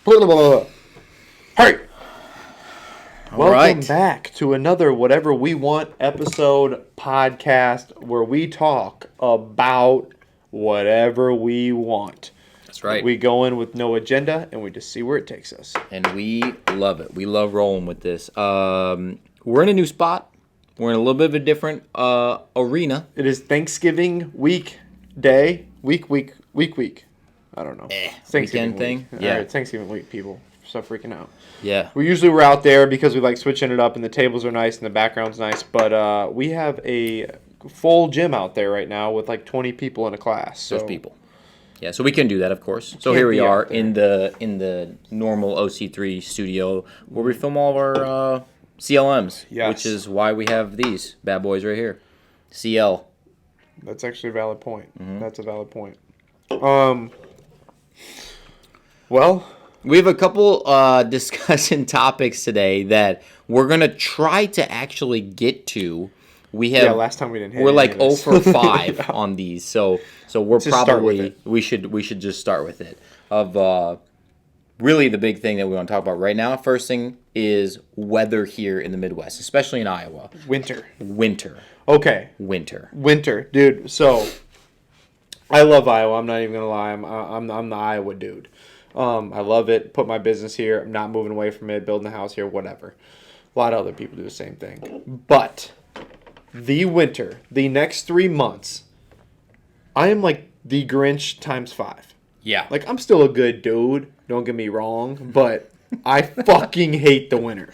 Hey! Welcome right. back to another Whatever We Want episode podcast where we talk about whatever we want. That's right. We go in with no agenda and we just see where it takes us. And we love it. We love rolling with this. We're in a new spot. We're in a little bit of a different arena. It is Thanksgiving week. I don't know. Weekend thing? Week. Yeah. All right, Thanksgiving week, people. Stop freaking out. Yeah. We're out there because we like switching it up and the tables are nice and the background's nice. But we have a full gym out there right now with like 20 people in a class. So. Those people. Yeah, so we can do that, of course. So Can't here we be are out there. in the normal OC3 studio where we film all of our CLMs, Yes. which is why we have these bad boys right here. CL. That's actually a valid point. Mm-hmm. That's a valid point. Well, We have a couple discussion topics today that we're going to try to actually get to. We have last time we didn't hit We're any like of 0 this. for 5 on these. So we're Just start with probably it. we should just start with it. Really the big thing that we want to talk about right now. First thing is weather here in the Midwest, especially in Iowa. winter. Winter. Winter, dude. So I love Iowa. I'm not even gonna lie. I'm the Iowa dude. I love it. Put my business here. I'm not moving away from it. Building a house here. Whatever. A lot of other people do the same thing. But the winter, the next 3 months, I am like the Grinch times 5. Yeah. Like, I'm still a good dude. Don't get me wrong, but I fucking hate the winter.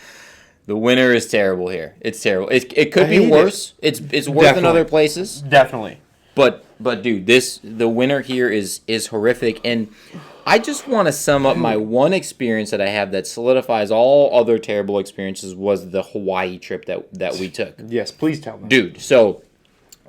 The winter is terrible here. It's terrible. It could I be hate worse. It's worse than Definitely. other places. Definitely. But dude, the winter here is horrific, and I just want to sum up my one experience that I have that solidifies all other terrible experiences was the Hawaii trip that we took. Yes, please tell me. Dude, so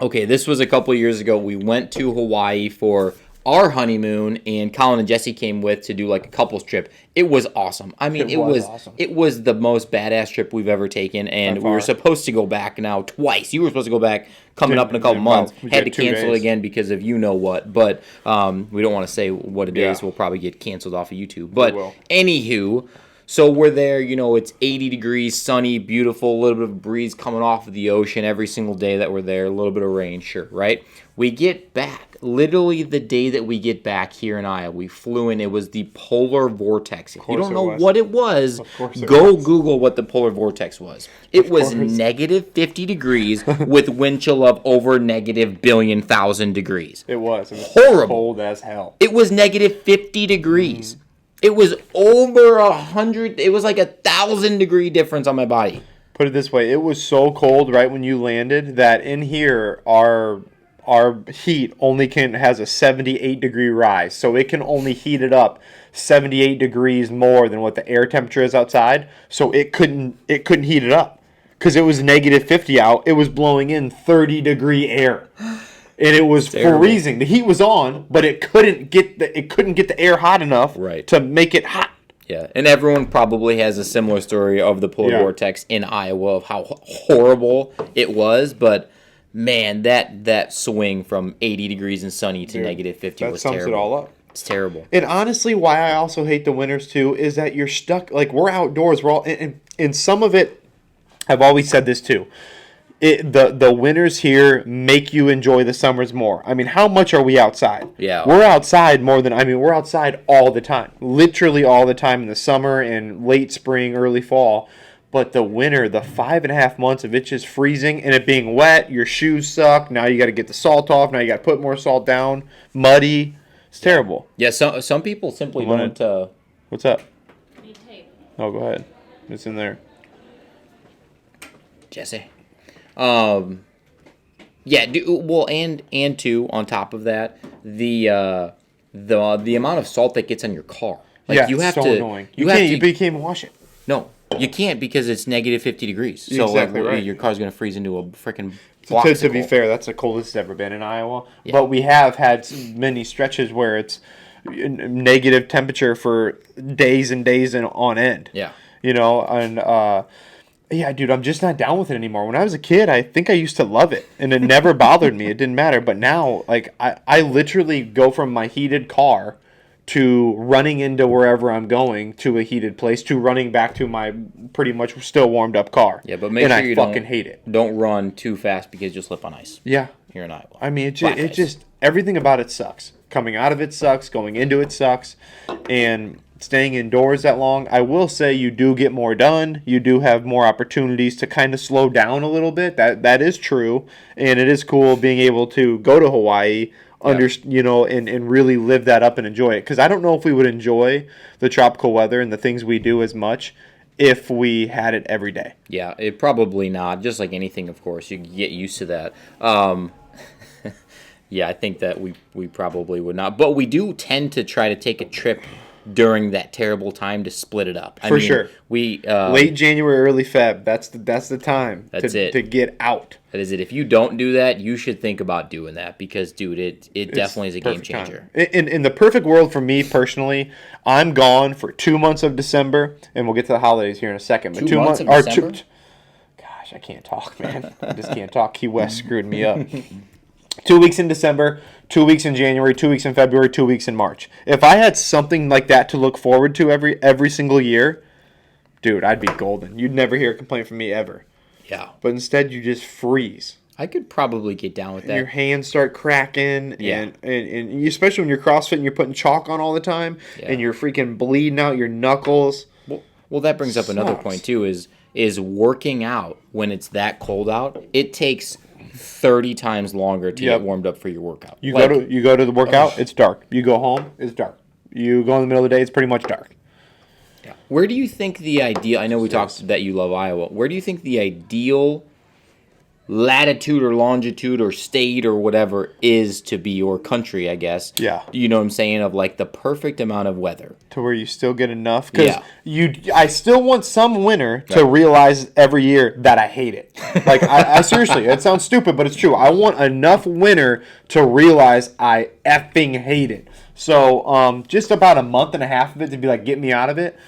okay, this was a couple years ago. We went to Hawaii for our honeymoon, and Colin and Jesse came with to do like a couples trip. It was awesome. I mean, It it was was awesome. it was the most badass trip we've ever taken, and By we were far. supposed to go back now twice. You were supposed to go back coming up in a couple Didn't- months. well, we Had to got 2 cancel it days. again because of you know what. But we don't want to say what it is. Yeah. We'll probably get canceled off of YouTube. But will. anywho. So we're there, it's 80 degrees, sunny, beautiful, a little bit of breeze coming off of the ocean every single day that we're there, a little bit of rain, sure, right? We get back, literally the day that we get back here in Iowa, we flew in, it was the polar vortex. If you course don't it know was. what it was, course it go was. Google what the polar vortex was. It was course. negative 50 degrees with wind chill of over negative billion thousand degrees. It was. It was Horrible. cold as hell. It was negative 50 degrees. It was over 100. It was like 1,000-degree difference on my body. Put it this way, it was so cold right when you landed that in here our heat only has a 78-degree rise. So it can only heat it up 78 degrees more than what the air temperature is outside. So it couldn't heat it up because it was negative 50 out. It was blowing in 30-degree air. And it was terrible. freezing. The heat was on, but it couldn't get the air hot enough Right. to make it hot. Yeah, and everyone probably has a similar story of the polar Yeah. vortex in Iowa of how horrible it was. But man, that swing from 80 degrees and sunny to Dude, negative 50 that was sums terrible. it all up. It's terrible. And honestly, why I also hate the winters too is that you're stuck. Like, we're outdoors. We're all and some of it. I've always said this too. The winters here make you enjoy the summers more. I mean, how much are we outside? Yeah. We're outside more than, we're outside all the time. Literally all the time in the summer and late spring, early fall. But the winter, the 5.5 months of it just freezing and it being wet, your shoes suck. Now you got to get the salt off. Now you got to put more salt down. Muddy. It's terrible. Yeah, some people simply Wanna- don't. What's up? Need tape. Oh, go ahead. It's in there. Jesse. Yeah. Well, and too on top of that, the amount of salt that gets on your car. Like yeah, you have so to. annoying. You have to. But you can't even wash it. No, you can't because it's negative 50 degrees. So Exactly like, right. your car's gonna freeze into a freaking. To be fair, that's the coldest it's ever been in Iowa. Yeah. But we have had many stretches where it's negative temperature for days and days and on end. Yeah. Yeah, dude, I'm just not down with it anymore. When I was a kid, I think I used to love it, and it never bothered me. It didn't matter. But now, like, I literally go from my heated car to running into wherever I'm going to a heated place to running back to my pretty much still warmed up car. Yeah, but make sure you fucking hate it. Don't run too fast because you'll slip on ice. Yeah. Here in Iowa. I mean, it just everything about it sucks. Coming out of it sucks. Going into it sucks. And staying indoors that long, I will say you do get more done. You do have more opportunities to kind of slow down a little bit. That is true, and it is cool being able to go to Hawaii, and really live that up and enjoy it. Because I don't know if we would enjoy the tropical weather and the things we do as much if we had it every day. Yeah, it probably not. Just like anything, of course, you get used to that. Yeah, I think that we probably would not. But we do tend to try to take a trip during that terrible time to split it up. For sure. We late January, early Feb. That's the time to get out. That is it. If you don't do that, you should think about doing that because, dude, it definitely is a game changer. In the perfect world for me personally, I'm gone for 2 months of December, and we'll get to the holidays here in a second. But 2 months of December? Gosh, I can't talk, man. I just can't talk. Key West screwed me up. 2 weeks in December, 2 weeks in January, 2 weeks in February, 2 weeks in March. If I had something like that to look forward to every single year, dude, I'd be golden. You'd never hear a complaint from me ever. Yeah. But instead, you just freeze. I could probably get down with that. Your hands start cracking, Yeah. and especially when you're CrossFit and you're putting chalk on all the time, and you're freaking bleeding out your knuckles. Well, that brings up another point too. Is working out when it's that cold out? It takes 30 times longer to get warmed up for your workout. You go to the workout, it's dark. You go home, it's dark. You go in the middle of the day, it's pretty much dark. Yeah. Where do you think the ideal? I know we talked that you love Iowa. Where do you think the ideal latitude or longitude or state or whatever is to be your country? I guess. Yeah. You know what I'm saying? Of like the perfect amount of weather to where you still get enough. Because I still want some winter to realize every year that I hate it. Like I seriously, it sounds stupid, but it's true. I want enough winter to realize I effing hate it. So just about a month and a half of it to be like, get me out of it.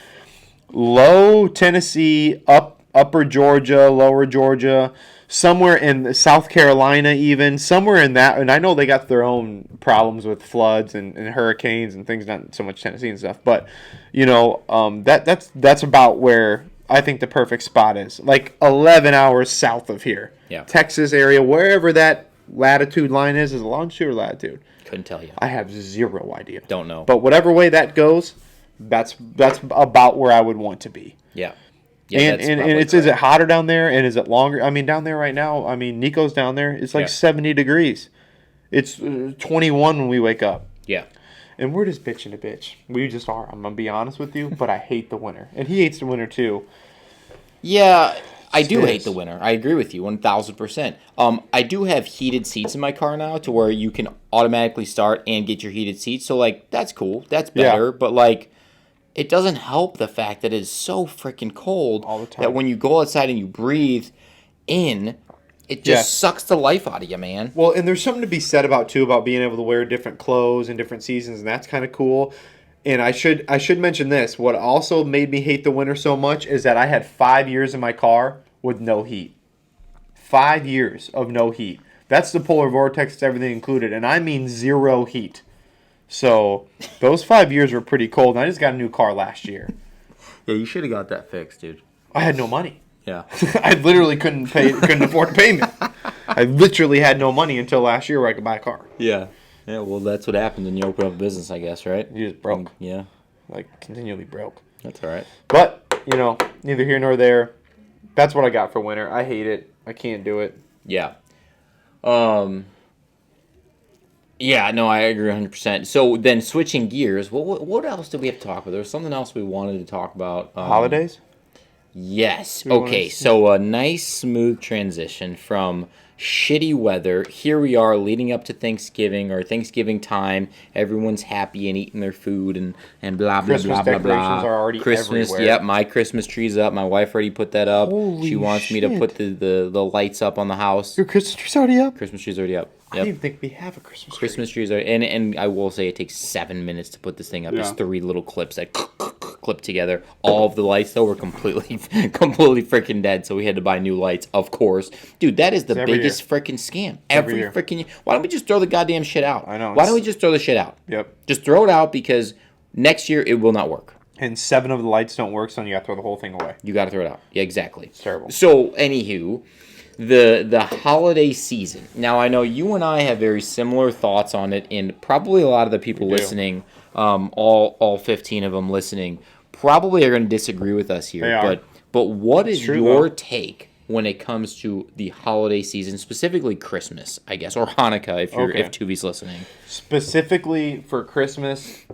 Low Tennessee, upper Georgia, lower Georgia, somewhere in South Carolina even, somewhere in that. And I know they got their own problems with floods and hurricanes and things, not so much Tennessee and stuff. But, that's about where I think the perfect spot is. Like 11 hours south of here. Yeah. Texas area, wherever that latitude line is it longitude or latitude? Couldn't tell you. I have zero idea. Don't know. But whatever way that goes, that's about where I would want to be. Yeah. And is it hotter down there and is it longer? I mean, down there right now, Nico's down there. It's like 70 degrees. It's 21 when we wake up. Yeah. And we're just bitching a bitch. We just are. I'm going to be honest with you, but I hate the winter. And he hates the winter too. Yeah, I do hate the winter. I agree with you 1,000%. I do have heated seats in my car now to where you can automatically start and get your heated seats. So, like, that's cool. That's better. Yeah. But, like, it doesn't help the fact that it's so freaking cold all the time. That when you go outside and you breathe in, it just sucks the life out of you, man. Well, and there's something to be said about being able to wear different clothes in different seasons, and that's kind of cool. And I should mention this. What also made me hate the winter so much is that I had 5 years in my car with no heat. 5 years of no heat. That's the polar vortex, everything included, and I mean zero heat. So those 5 years were pretty cold, and I just got a new car last year. Yeah, you should have got that fixed, dude. I had no money. Yeah. I literally couldn't afford a payment. I literally had no money until last year where I could buy a car. Yeah. Yeah, well, that's what happens when you open up a business, I guess, right? You just broke. Yeah. Like, continually broke. That's all right. But, neither here nor there. That's what I got for winter. I hate it. I can't do it. Yeah. Yeah, no, I agree 100%. So then switching gears, what else did we have to talk about? There was something else we wanted to talk about. Holidays? Yes. Okay, so a nice smooth transition from shitty weather. Here we are leading up to Thanksgiving or Thanksgiving time. Everyone's happy and eating their food and blah, blah, Christmas blah, blah, decorations blah. are already Christmas, everywhere. Yep, my Christmas tree's up. My wife already put that up. Holy she wants me to put the lights up on the house. Your Christmas tree's already up? Christmas tree's already up. I didn't even think we have a Christmas tree. Christmas trees are, and I will say it takes 7 minutes to put this thing up. It's 3 little clips that clip together. All of the lights though were completely freaking dead, so we had to buy new lights, of course. Dude, that is the biggest freaking scam. Every freaking year. Why don't we just throw the goddamn shit out? I know. Why don't we just throw the shit out? Yep. Just throw it out because Next year, it will not work. And 7 of the lights don't work, so you got to throw the whole thing away. You got to throw it out. Yeah, exactly. It's terrible. So, anywho, the holiday season. Now, I know you and I have very similar thoughts on it, and probably a lot of the people listening, all 15 of them listening, probably are going to disagree with us here. They are. But what is true, your though. take when it comes to the holiday season, specifically Christmas, I guess, or Hanukkah if Tuvi's listening? Specifically for Christmas,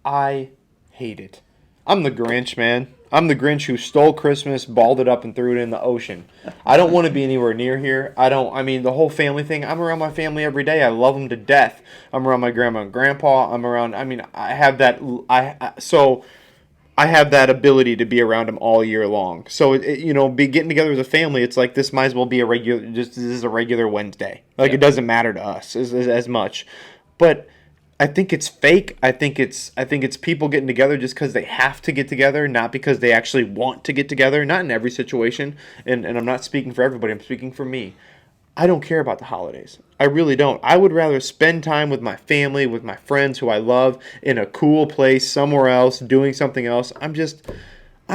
I hate it. I'm the Grinch, man. I'm the Grinch who stole Christmas, balled it up, and threw it in the ocean. I don't want to be anywhere near here. The whole family thing, I'm around my family every day. I love them to death. I'm around my grandma and grandpa. I have that, so I have that ability to be around them all year long. So, be getting together as a family, it's like this might as well be this is a regular Wednesday. Like, It doesn't matter to us as much. But I think it's fake. I think it's people getting together just because they have to get together, not because they actually want to get together. Not in every situation, and I'm not speaking for everybody. I'm speaking for me. I don't care about the holidays. I really don't. I would rather spend time with my family, with my friends who I love, in a cool place somewhere else, doing something else. I'm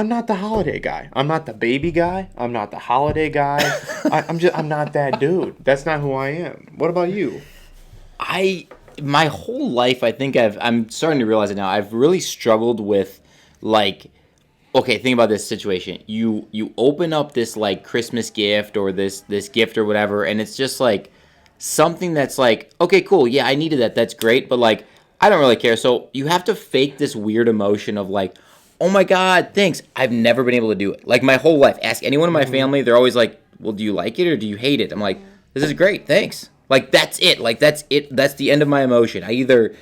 not the holiday guy. I'm not the baby guy. I'm not the holiday guy. I'm not that dude. That's not who I am. What about you? My whole life, I think I'm starting to realize it now. I've really struggled with, like, okay, think about this situation. You open up this, like, Christmas gift or this gift or whatever, and it's just, like, something that's like, okay, cool, yeah, I needed that. That's great, but, like, I don't really care. So you have to fake this weird emotion of, like, oh, my God, thanks. I've never been able to do it. Like, my whole life. Ask anyone in my family, they're always like, well, do you like it or do you hate it? I'm like, this is great, thanks. Like, that's it. Like, that's it. That's the end of my emotion. I either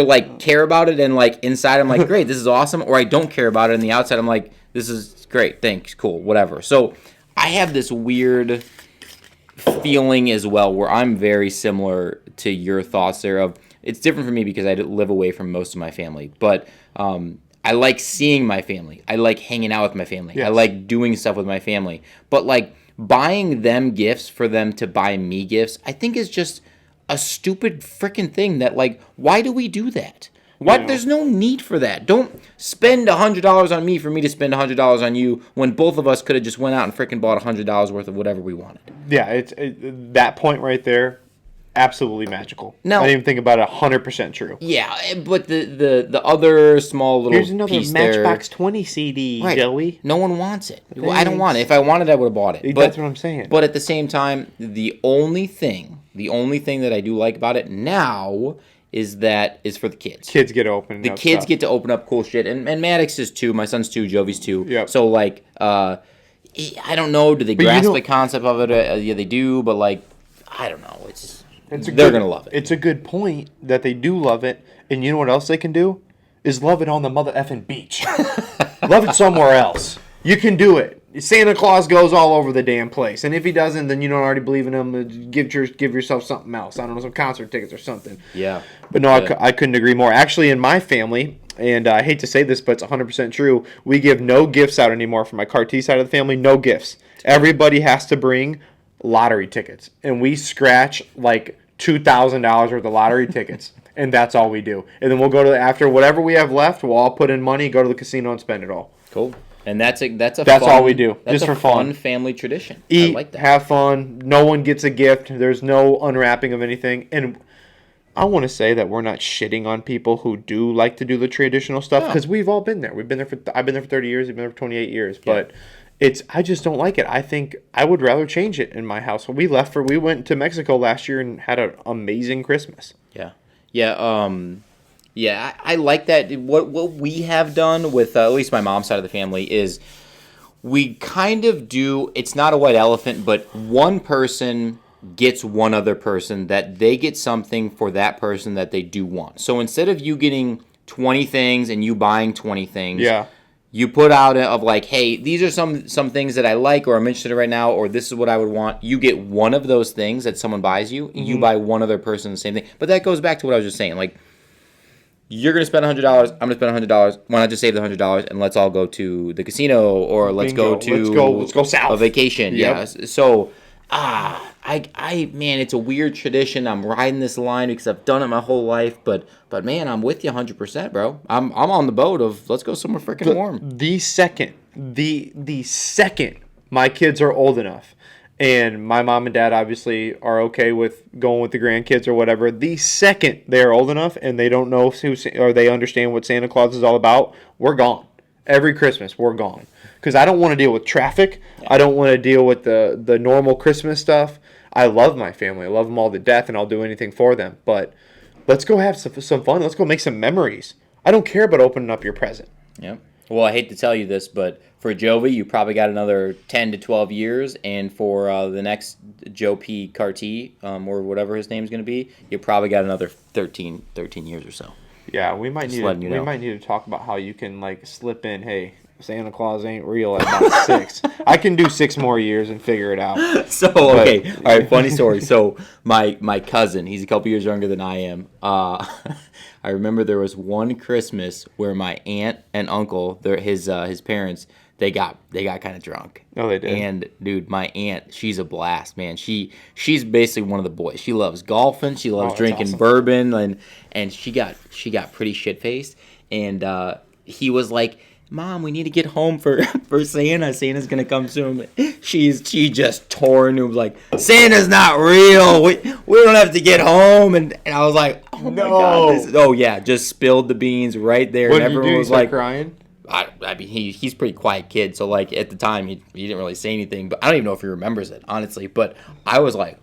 like care about it and, like, inside I'm like, great, this is awesome, or I don't care about it and the outside I'm like, this is great, thanks, cool, whatever. So I have this weird feeling as well where I'm very similar to your thoughts there of, it's different for me because I live away from most of my family, but I like seeing my family. I like hanging out with my family. Yes. I like doing stuff with my family. But, like, buying them gifts for them to buy me gifts, I think is just a stupid freaking thing that, like, why do we do that? What? Yeah. There's no need for that. Don't spend $100 on me for me to spend $100 on you when both of us could have just went out and freaking bought $100 worth of whatever we wanted. Yeah, that point right there, absolutely magical. No, I didn't even think about it. 100% true. Yeah, but the other small little here's another piece Matchbox 20 CD, right. Joey. No one wants it. Well, I don't want it. If I wanted it, I would have bought it. But, that's what I'm saying. But at the same time, the only thing that I do like about it now is for the kids. Kids get to open. The kids get to open up cool shit, and Maddox is 2. My son's 2. Jovi's 2. Yep. So, like, I don't know. Do they grasp the concept of it? Yeah, they do. But, like, I don't know. They're going to love it. It's a good point that they do love it. And you know what else they can do? Is love it on the mother effing beach. Love it somewhere else. You can do it. Santa Claus goes all over the damn place. And if he doesn't, then you don't already believe in him. Give yourself something else. I don't know, some concert tickets or something. Yeah. But no, I couldn't agree more. Actually, in my family, and I hate to say this, but it's 100% true, we give no gifts out anymore for my Carty side of the family. No gifts. Everybody has to bring lottery tickets, and we scratch like $2,000 worth of lottery tickets, and that's all we do. And then we'll go to after whatever we have left, we'll all put in money, go to the casino, and spend it all. Cool. And that's fun, all we do, just for fun. Family tradition. Eat, I like that. Have fun. No one gets a gift. There's no unwrapping of anything. And I want to say that we're not shitting on people who do like to do the traditional stuff, because we've all been there. I've been there for 30 years. I've been there for 28 years, but. I just don't like it. I think I would rather change it in my house. We went to Mexico last year and had an amazing Christmas. Yeah. I like that. What we have done with at least my mom's side of the family is we kind of do. It's not a white elephant, but one person gets one other person that they get something for that person that they do want. So instead of you getting 20 things and you buying 20 things. Yeah. You put out of like, hey, these are some things that I like or I'm interested in right now, or this is what I would want. You get one of those things that someone buys you, and you buy one other person the same thing. But that goes back to what I was just saying. Like, you're going to spend $100, I'm going to spend $100. Why not just save the $100 and let's all go to the casino, or let's go south. A vacation. Yep. Yeah. So Man, it's a weird tradition. I'm riding this line because I've done it my whole life, but man, I'm with you 100%, bro. I'm on the boat of let's go somewhere freaking warm. The second my kids are old enough, and my mom and dad obviously are okay with going with the grandkids or whatever. The second they are old enough and they don't know or they understand what Santa Claus is all about, we're gone. Every Christmas, we're gone. Because I don't want to deal with traffic. Yeah. I don't want to deal with the normal Christmas stuff. I love my family. I love them all to death, and I'll do anything for them. But let's go have some fun. Let's go make some memories. I don't care about opening up your present. Yeah. Well, I hate to tell you this, but for Jovi, you probably got another 10 to 12 years. And for the next Joe P. Carty, or whatever his name's going to be, you probably got another 13 years or so. Yeah, we might need to talk about how you can like slip in, hey, Santa Claus ain't real at about 6. I can do 6 more years and figure it out. So, okay. All right, funny story. So, my cousin, he's a couple years younger than I am. I remember there was one Christmas where my aunt and uncle, his parents, they got kind of drunk. Oh, they did. And dude, my aunt, she's a blast, man. She's basically one of the boys. She loves golfing. She loves drinking bourbon, and she got pretty shit faced. And he was like, Mom, we need to get home for Santa. Santa's gonna come soon. She just tore into him like, Santa's not real. We don't have to get home. And I was like, oh my God. Just spilled the beans right there. What and did you do? like crying? I mean, he's a pretty quiet kid. So like at the time he didn't really say anything. But I don't even know if he remembers it, honestly. But I was like,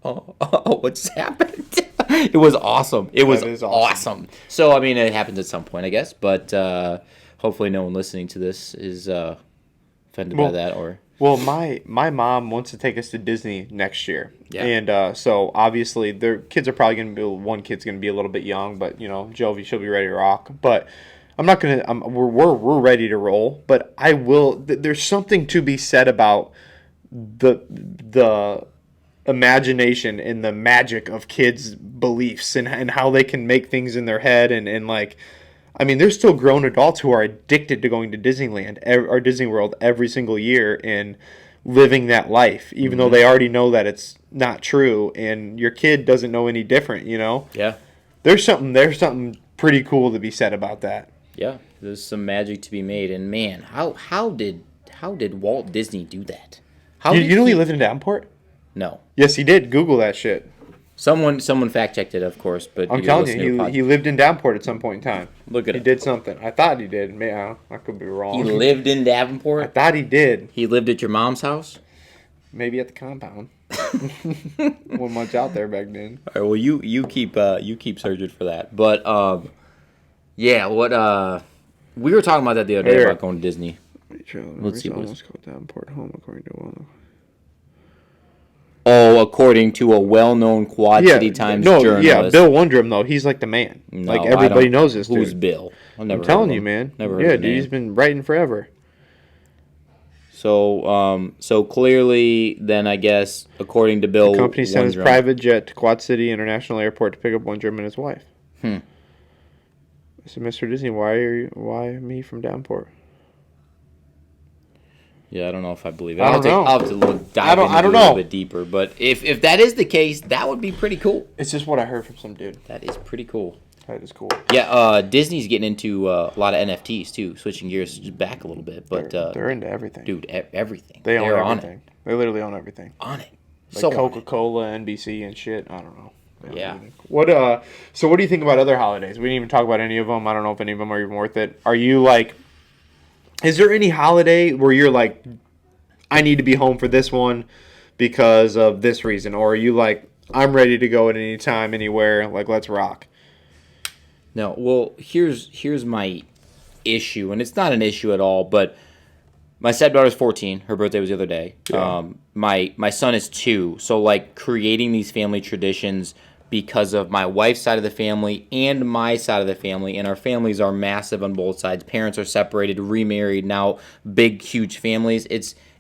oh what's happened? It was awesome. It was awesome. So I mean, it happens at some point, I guess. But hopefully no one listening to this is offended by that. Well, my mom wants to take us to Disney next year. Yeah. And so obviously their kids are probably going to be, one kid's going to be a little bit young, but Jovi, she'll be ready to rock. But I'm not going to, we're ready to roll, but I will, there's something to be said about the imagination and the magic of kids' beliefs and how they can make things in their head and like, I mean, there's still grown adults who are addicted to going to Disneyland or Disney World every single year and living that life, even though they already know that it's not true, and your kid doesn't know any different, Yeah. There's something pretty cool to be said about that. Yeah, there's some magic to be made, and man, how did Walt Disney do that? You know he lived in Davenport? No. Yes, he did. Google that shit. Someone fact checked it, of course, but I'm telling you, he lived in Davenport at some point in time. Look at it. He did something. I thought he did. I could be wrong. He lived in Davenport? I thought he did. He lived at your mom's house? Maybe at the compound. Wasn't much out there back then. All right, well, you keep searching for that. But yeah, what we were talking about that the other day about going to Disney. Let's see what's Davenport home according to one. Oh, according to a well-known Quad City Times journalist. Yeah, Bill Wondrum, though. He's like the man. No, like, everybody knows this dude. Who's Bill? I'm telling you, man. Never heard of dude, he's been writing forever. So clearly, then, I guess, according to Bill, the company sent his private jet to Quad City International Airport to pick up Wondrum and his wife. I said, Mr. Disney, why me from Davenport? Yeah, I don't know if I believe it. I'll have to dive into it a little bit deeper. But if that is the case, that would be pretty cool. It's just what I heard from some dude. That is pretty cool. That is cool. Yeah, Disney's getting into a lot of NFTs too. Switching gears just back a little bit, but they're into everything, dude. Everything. They own everything. They literally own everything. On it. Like so Coca-Cola, NBC, and shit. I don't know. Yeah. What? So what do you think about other holidays? We didn't even talk about any of them. I don't know if any of them are even worth it. Are you like? Is there any holiday where you're like, I need to be home for this one because of this reason, or are you like, I'm ready to go at any time, anywhere? Like, let's rock. No, well, here's my issue, and it's not an issue at all, but my stepdaughter's 14. Her birthday was the other day. Yeah. My son is 2, so, like, creating these family traditions because of my wife's side of the family and my side of the family, and our families are massive on both sides. Parents are separated, remarried, now big, huge families.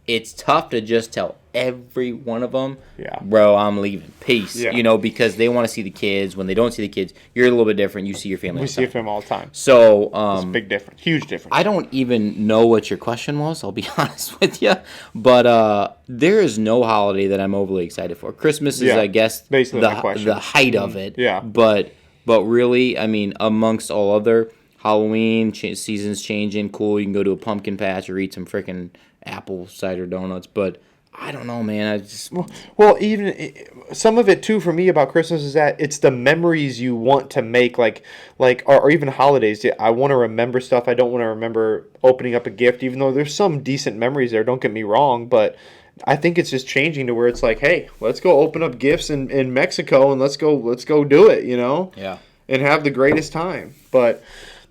it's tough to just tell every one of them, Yeah. bro, I'm leaving. Peace. Yeah. You know, because they want to see the kids. When they don't see the kids, you're a little bit different. You see your family. We see him all the time. So, It's a big difference. Huge difference. I don't even know what your question was. I'll be honest with you, but there is no holiday that I'm overly excited for. Christmas is, I guess, basically my question. the height of it. Yeah. But really, I mean, amongst all other Halloween seasons changing, cool. You can go to a pumpkin patch or eat some freaking apple cider donuts. But I don't know, man. I just Well, even some of it too for me about Christmas is that it's the memories you want to make, or even holidays. I want to remember stuff. I don't want to remember opening up a gift, even though there's some decent memories there. Don't get me wrong, but I think it's just changing to where it's like, hey, let's go open up gifts in Mexico and let's go do it, you know? Yeah. And have the greatest time. But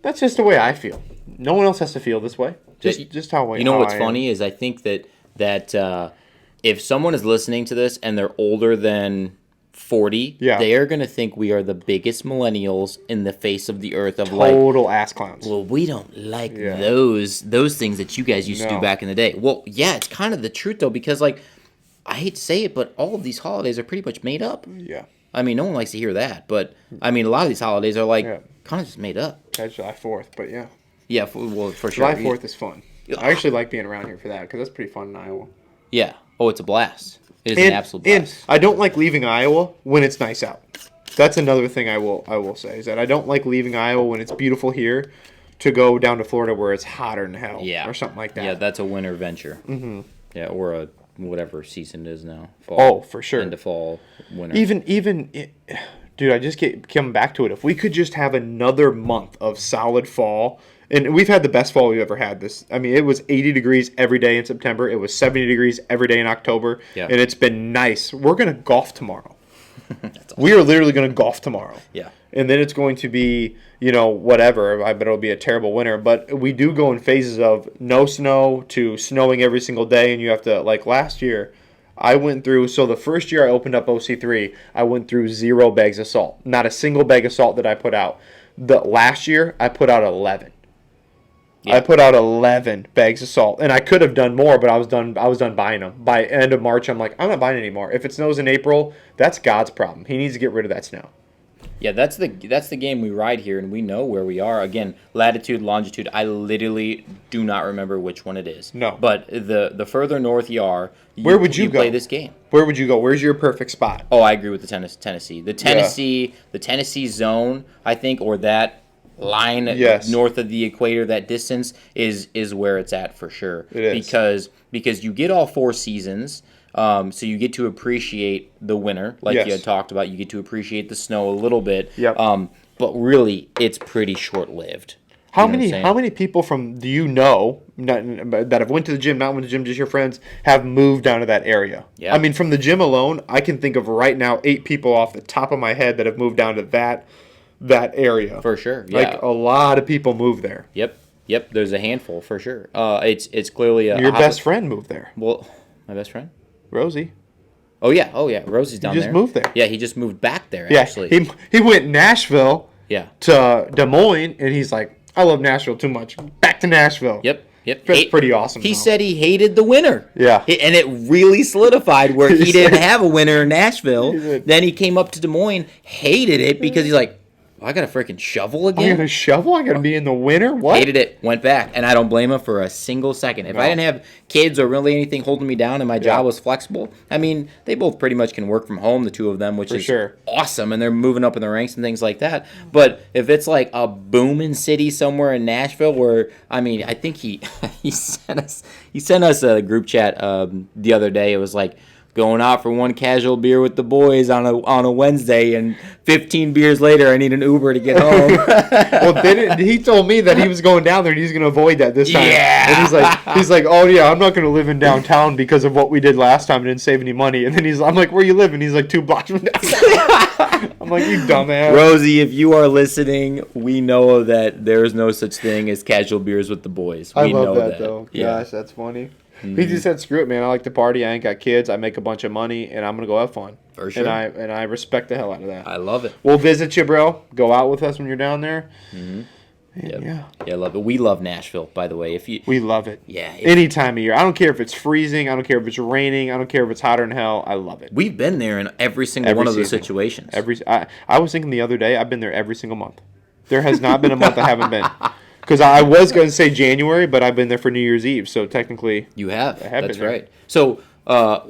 that's just the way I feel. No one else has to feel this way. Just how you know what's I funny is I think that if someone is listening to this and they're older than 40, they are going to think we are the biggest millennials in the face of the earth of total ass clowns. Well, we don't like those things that you guys used to do back in the day. Well, yeah, it's kind of the truth though, because I hate to say it, but all of these holidays are pretty much made up. Yeah. I mean, no one likes to hear that, but I mean, a lot of these holidays are kind of just made up. That's July 4th, but yeah. Yeah, for sure. July 4th is fun. I actually like being around here for that because that's pretty fun in Iowa. Yeah. Oh, it's a blast. It is an absolute blast. And I don't like leaving Iowa when it's nice out. That's another thing I will say is that I don't like leaving Iowa when it's beautiful here to go down to Florida where it's hotter than hell or something like that. Yeah, that's a winter venture. Mm-hmm. Yeah, or a whatever season it is now. Fall, oh, for sure. Into fall, winter. Dude, I just keep coming back to it. If we could just have another month of solid fall, and we've had the best fall we've ever had. It was 80 degrees every day in September. It was 70 degrees every day in October, and it's been nice. We're going to golf tomorrow. That's awesome. We are literally going to golf tomorrow. Yeah. And then it's going to be, whatever. I bet it'll be a terrible winter. But we do go in phases of no snow to snowing every single day, and you have to, like last year, I went through, so the first year I opened up OC3, I went through 0 bags of salt. Not a single bag of salt that I put out. The last year, I put out 11. Yeah. I put out 11 bags of salt, and I could have done more, but I was done buying them. By end of March, I'm like, I'm not buying anymore. If it snows in April, that's God's problem. He needs to get rid of that snow. Yeah, that's the game we ride here, and we know where we are. Again, latitude, longitude. I literally do not remember which one it is. No. But the further north you are, where would you go? Play this game. Where would you go? Where's your perfect spot? Oh, I agree with the Tennessee. The Tennessee zone, I think, or that line north of the equator, that distance is where it's at for sure. It is. Because you get all 4 seasons. So you get to appreciate the winter, like you had talked about. You get to appreciate the snow a little bit. Yep. But really, it's pretty short-lived. How many people that have went to the gym, not went to the gym, just your friends, have moved down to that area? Yeah. I mean, from the gym alone, I can think of right now 8 people off the top of my head that have moved down to that area. For sure, yeah. Like a lot of people move there. Yep. There's a handful for sure. It's clearly your best friend moved there. Well, my best friend. Rosie. Oh yeah, Rosie's down there. He just moved there. Yeah, he just moved back there. Yeah, actually. He went Nashville. Yeah. To Des Moines, and he's like, I love Nashville too much. Back to Nashville. Yep. That's pretty awesome. He said he hated the winter. Yeah. And it really solidified where he didn't have a winter in Nashville. Then he came up to Des Moines, hated it because he's like, I got a freaking shovel again? I got a shovel? I got to be in the winter? What? Hated it. Went back. And I don't blame him for a single second. If I didn't have kids or really anything holding me down and my job was flexible, I mean, they both pretty much can work from home, the two of them, which is awesome. And they're moving up in the ranks and things like that. But if it's like a booming city somewhere in Nashville where, I mean, I think he sent us a group chat the other day. It was like, going out for one casual beer with the boys on a Wednesday, and 15 beers later, I need an Uber to get home. Well, he told me that he was going down there and he's going to avoid that this time. Yeah. And he's like, oh yeah, I'm not going to live in downtown because of what we did last time and didn't save any money. And then I'm like, where you live? And he's like 2 blocks from downtown. I'm like, you dumbass. Rosie, if you are listening, we know that there is no such thing as casual beers with the boys. I love that though. Yeah. Gosh, that's funny. Mm-hmm. He just said, "Screw it, man. I like to party. I ain't got kids. I make a bunch of money, and I'm gonna go have fun." For sure. And I respect the hell out of that. I love it. We'll visit you, bro. Go out with us when you're down there. Mm-hmm. And Yeah, I love it. We love Nashville, by the way. we love it. Yeah, Any time of year. I don't care if it's freezing. I don't care if it's raining. I don't care if it's hotter than hell. I love it. we've been there in every single one of those season. situations. I was thinking the other day, I've been there every single month. There has not been a month I haven't been. Because I was going to say January, but I've been there for New Year's Eve, so technically You have. I have That's been there. right. So,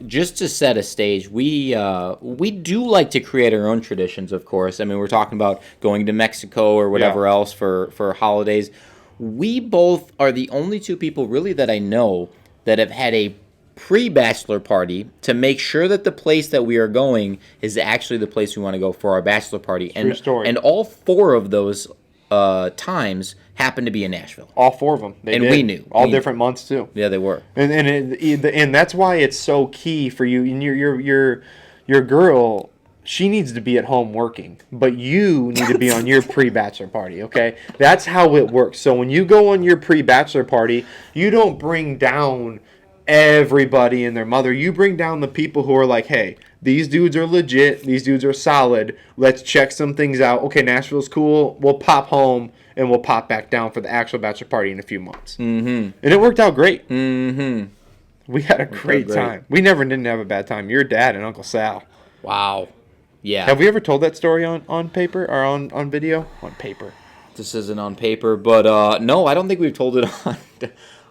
just to set a stage, we do like to create our own traditions. Of course, I mean we're talking about going to Mexico or whatever else for holidays. We both are the only two people really that I know that have had a pre-bachelor party to make sure that the place that we are going is actually the place we want to go for our bachelor party. True story. And all 4 of those times happened to be in Nashville. All 4 of them. They And did. we knew. All We- different months, too. Yeah, they were. And that's why it's so key for you. And your girl, she needs to be at home working, but you need to be on your pre-bachelor party. Okay, that's how it works. So when you go on your pre-bachelor party, you don't bring down everybody and their mother. You bring down the people who are like, hey, these dudes are legit. These dudes are solid. Let's check some things out. Okay, Nashville's cool. We'll pop home and we'll pop back down for the actual bachelor party in a few months. Mm-hmm. And it worked out great. Mm-hmm. We had a great time. We never didn't have a bad time. Your dad and Uncle Sal. Wow. Yeah. Have we ever told that story on paper or on video? On paper. This isn't on paper, but no, I don't think we've told it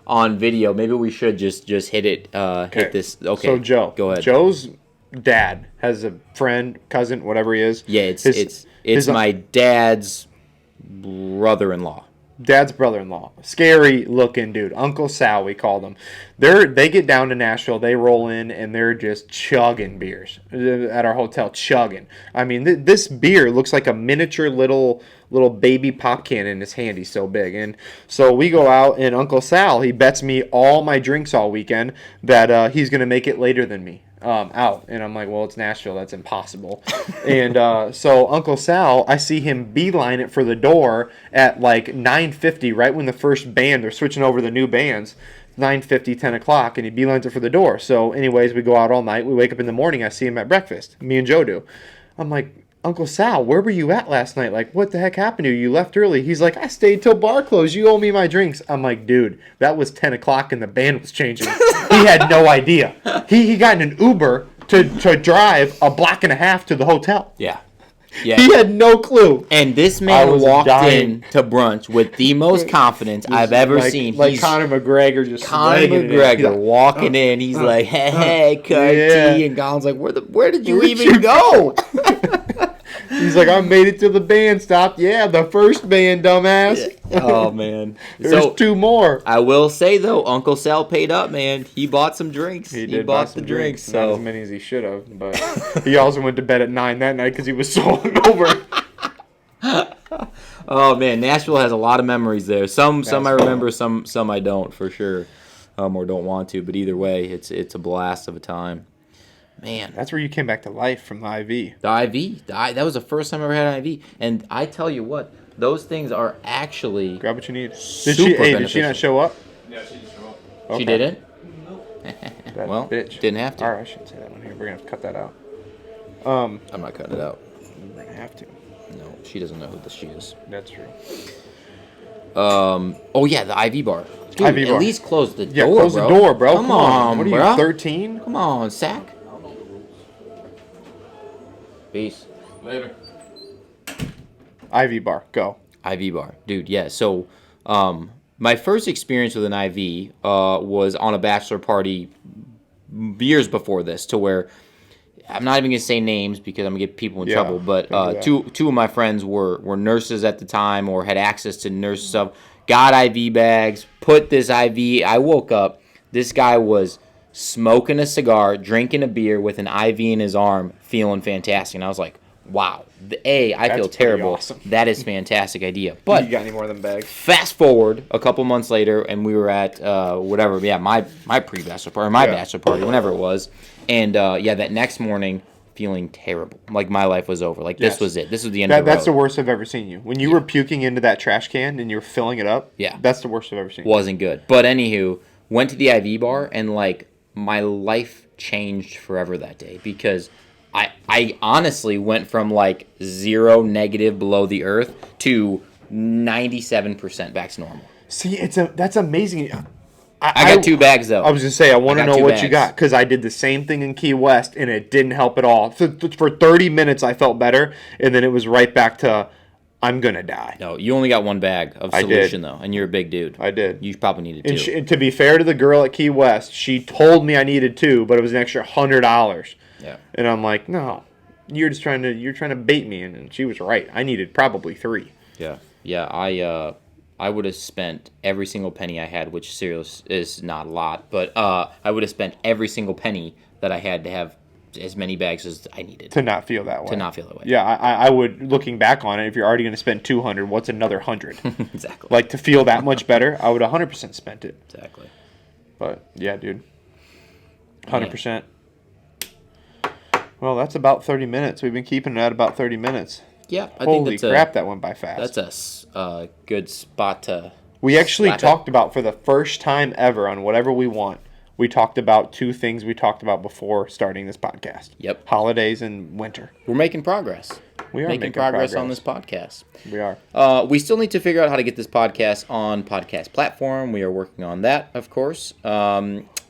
on video. Maybe we should just hit it. Hit this. Okay. So Joe, go ahead. Joe's dad has a friend, cousin, whatever he is. Yeah, it's his my dad's brother-in-law. Dad's brother-in-law. Scary looking dude. Uncle Sal, we called him. They get down to Nashville. They roll in, and they're just chugging beers at our hotel. Chugging. I mean, this beer looks like a miniature little baby pop can in his hand. He's so big. And so we go out, and Uncle Sal, he bets me all my drinks all weekend that he's going to make it later than me. Out. And I'm like, well, it's Nashville. That's impossible. And so Uncle Sal, I see him beeline it for the door at like 9:50, right when the first band, they're switching over the new bands, 9:50, 10 o'clock, and he beelines it for the door. So anyways, we go out all night. We wake up in the morning. I see him at breakfast. Me and Joe do. I'm like, Uncle Sal, where were you at last night? Like, what the heck happened to you? You left early. He's like, I stayed till bar closed. You owe me my drinks. I'm like, dude, that was 10 o'clock and the band was changing. He had no idea. He got in an Uber to drive a block and a half to the hotel. Yeah. Yeah. He had no clue. And this man was walked dying. in to brunch with the most confidence I've ever seen. Like He's Conor McGregor just Conor swagging it in. McGregor He's like, walking in. He's like, hey, cut Yeah. tea. And Colin's like, where did you Where'd even you go? He's like, I made it till the band stopped. Yeah, the first band, dumbass. Oh, man. There's So 2 more. I will say, though, Uncle Sal paid up, man. He bought some drinks. He did buy bought some the drinks. Not So as many as he should have, but he also went to bed at 9 that night because he was so hungover. Oh man, Nashville has a lot of memories there. Some That's I fun. remember, some I don't for sure, or don't want to. But either way, it's a blast of a time. Man, That's where you came back to life from the IV. the IV, that was the first time I ever had an IV. And I tell you what, those things are actually Grab what you need. Did super she beneficial. not show up? Yeah, she just wrote. Okay. She didn't. That Well, bitch. didn't have to. All right, I shouldn't say that one here. We're gonna have to cut that out. I'm not cutting it out. We're gonna have to. No, she doesn't know who she is. That's true. Oh yeah, the IV bar. Dude, IV bar. At least close the Yeah, door, close bro. the door, bro. Come on, What are bro. you, 13? Come on, Sack. Peace. Later. IV bar, go. IV bar, dude. Yeah. So, my first experience with an IV was on a bachelor party years before this, to where I'm not even gonna say names because I'm gonna get people in Yeah, trouble. But don't do that. two of my friends were nurses at the time or had access to nurse stuff. Got IV bags. Put this IV. I woke up. This guy was smoking a cigar, drinking a beer with an IV in his arm, feeling fantastic. And I was like, wow. I That's feel pretty terrible. awesome. That is a fantastic idea. But You got any more of them bags? fast forward a couple months later, and we were at whatever, my pre-bachelor party, or my Yeah. bachelor party, whenever it was, and that next morning, feeling terrible, like my life was over, like this Yes. was it, this was the end of the That's the road. worst I've ever seen you. When you were puking into that trash can and you were filling it up, Yeah. that's the worst I've ever seen. Wasn't good. But anywho, went to the IV bar, and like my life changed forever that day, because I honestly went from like 0 negative below the earth to 97% back to normal. See, that's amazing. I got 2 bags, though. I was going to say, I want to know what you bags. got, because I did the same thing in Key West, and it didn't help at all. For 30 minutes, I felt better, and then it was right back to, I'm going to die. No, you only got 1 bag of solution, though, and you're a big dude. I did. You probably needed 2. And to be fair to the girl at Key West, she told me I needed 2, but it was an extra $100. Yeah. And I'm like, no, you're trying to bait me, and she was right. I needed probably 3. Yeah. Yeah, I would have spent every single penny I had, which seriously is not a lot, but I would have spent every single penny that I had to have as many bags as I needed. To not feel that way. To not feel that way. Yeah, I would, looking back on it, if you're already going to spend $200, what's another $100? Exactly. Like, to feel that much better, I would 100% spent it. Exactly. But, yeah, dude. 100%. Well, that's about 30 minutes. We've been keeping it at about 30 minutes. Yeah, I Holy think that's crap, that went by fast. That's a good spot to. We actually talked about, for the first time ever on Whatever We Want, we talked about 2 things we talked about before starting this podcast. Yep. Holidays and winter. We're making progress. We are making progress on this podcast. We are. We still need to figure out how to get this podcast on podcast platform. We are working on that, of course.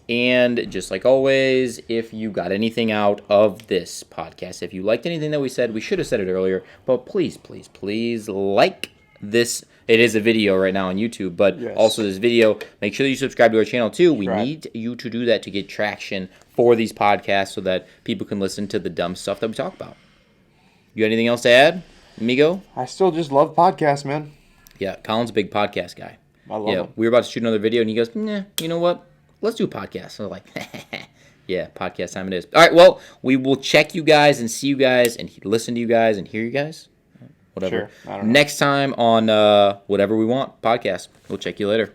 And just like always, if you got anything out of this podcast, if you liked anything that we said, we should have said it earlier, but please, please, please like this. It is a video right now on YouTube, but also this video. Make sure that you subscribe to our channel too. We need you to do that to get traction for these podcasts so that people can listen to the dumb stuff that we talk about. You got anything else to add, amigo? I still just love podcasts, man. Yeah, Colin's a big podcast guy. I love them. We were about to shoot another video, and he goes, nah, you know what? Let's do a podcast. So I was like, yeah, podcast time it is. All right, well, we will check you guys and see you guys and listen to you guys and hear you guys. Whatever. Sure. I don't know. Next time on Whatever We Want podcast. We'll check you later.